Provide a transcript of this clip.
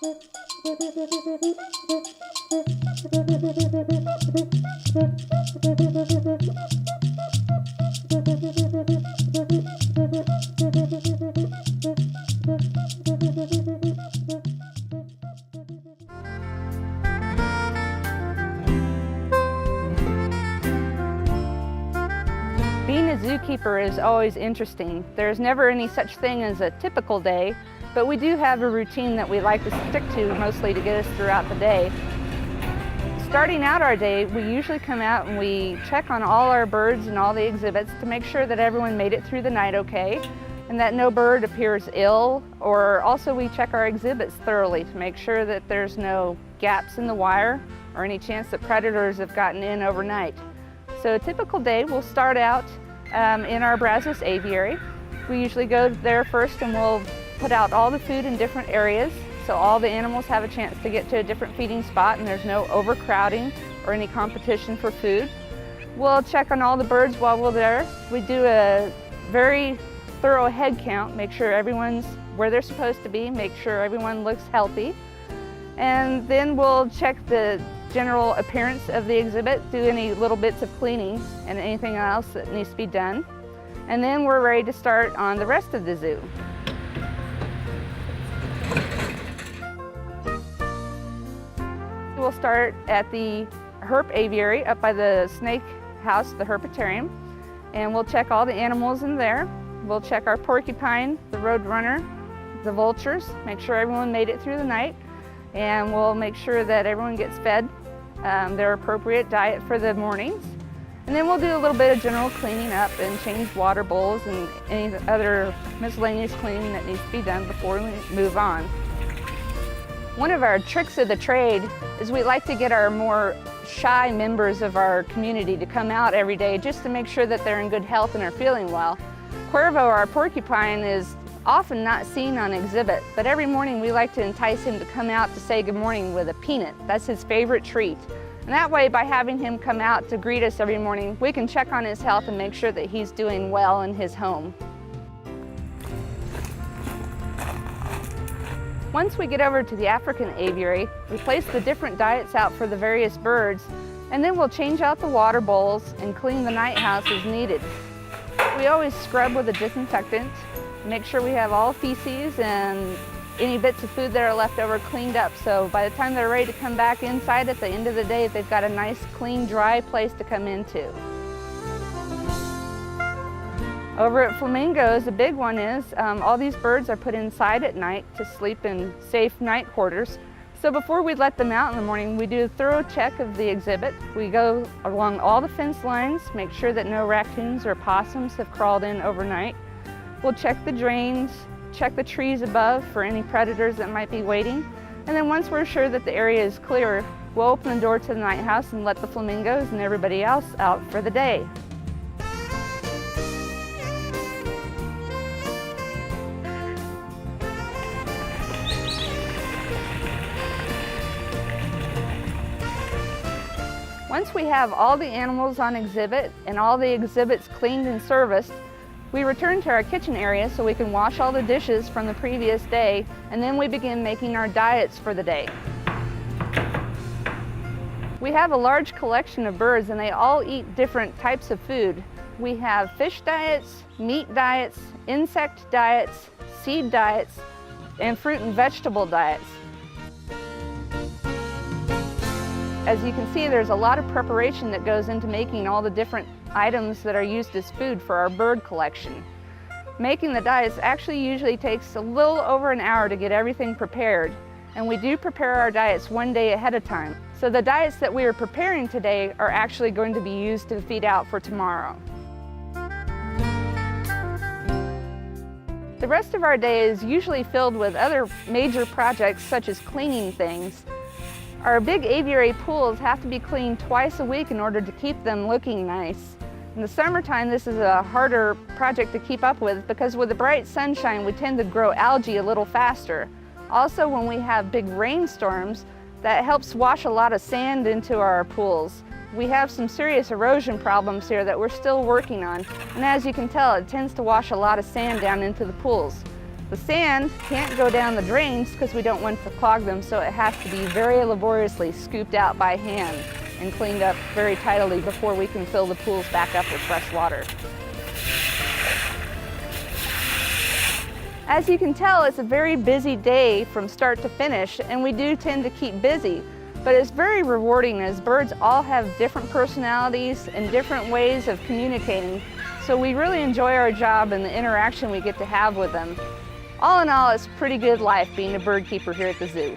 Being a zookeeper is always interesting. There's never any such thing as a typical day, but we do have a routine that we like to stick to mostly to get us throughout the day. Starting out our day, we usually come out and we check on all our birds and all the exhibits to make sure that everyone made it through the night okay and that no bird appears ill, or also we check our exhibits thoroughly to make sure that there's no gaps in the wire or any chance that predators have gotten in overnight. So a typical day will start out in our Brazos aviary. We usually go there first and we'll put out all the food in different areas so all the animals have a chance to get to a different feeding spot and there's no overcrowding or any competition for food. We'll check on all the birds while we're there. We do a very thorough head count, make sure everyone's where they're supposed to be, make sure everyone looks healthy. And then we'll check the general appearance of the exhibit, do any little bits of cleaning and anything else that needs to be done. And then we're ready to start on the rest of the zoo. We'll start at the herp aviary up by the snake house, the herpetarium, and we'll check all the animals in there. We'll check our porcupine, the roadrunner, the vultures, make sure everyone made it through the night, and we'll make sure that everyone gets fed their appropriate diet for the mornings. And then we'll do a little bit of general cleaning up and change water bowls and any other miscellaneous cleaning that needs to be done before we move on. One of our tricks of the trade is we like to get our more shy members of our community to come out every day just to make sure that they're in good health and are feeling well. Cuervo, our porcupine, is often not seen on exhibit, but every morning we like to entice him to come out to say good morning with a peanut. That's his favorite treat. And that way, by having him come out to greet us every morning, we can check on his health and make sure that he's doing well in his home. Once we get over to the African aviary, we place the different diets out for the various birds, and then we'll change out the water bowls and clean the night house as needed. We always scrub with a disinfectant, make sure we have all feces and any bits of food that are left over cleaned up, so by the time they're ready to come back inside at the end of the day, they've got a nice, clean, dry place to come into. Over at flamingos, the big one is all these birds are put inside at night to sleep in safe night quarters. So before we let them out in the morning, we do a thorough check of the exhibit. We go along all the fence lines, make sure that no raccoons or possums have crawled in overnight. We'll check the drains, check the trees above for any predators that might be waiting. And then once we're sure that the area is clear, we'll open the door to the night house and let the flamingos and everybody else out for the day. Once we have all the animals on exhibit and all the exhibits cleaned and serviced, we return to our kitchen area so we can wash all the dishes from the previous day, and then we begin making our diets for the day. We have a large collection of birds and they all eat different types of food. We have fish diets, meat diets, insect diets, seed diets, and fruit and vegetable diets. As you can see, there's a lot of preparation that goes into making all the different items that are used as food for our bird collection. Making the diets actually usually takes a little over an hour to get everything prepared, and we do prepare our diets one day ahead of time. So the diets that we are preparing today are actually going to be used to feed out for tomorrow. The rest of our day is usually filled with other major projects such as cleaning things. Our big aviary pools have to be cleaned twice a week in order to keep them looking nice. In the summertime, this is a harder project to keep up with because with the bright sunshine, we tend to grow algae a little faster. Also, when we have big rainstorms, that helps wash a lot of sand into our pools. We have some serious erosion problems here that we're still working on, and as you can tell, it tends to wash a lot of sand down into the pools. The sand can't go down the drains because we don't want to clog them, so it has to be very laboriously scooped out by hand and cleaned up very tidily before we can fill the pools back up with fresh water. As you can tell, it's a very busy day from start to finish, and we do tend to keep busy. But it's very rewarding as birds all have different personalities and different ways of communicating, so we really enjoy our job and the interaction we get to have with them. All in all, it's a pretty good life being a bird keeper here at the zoo.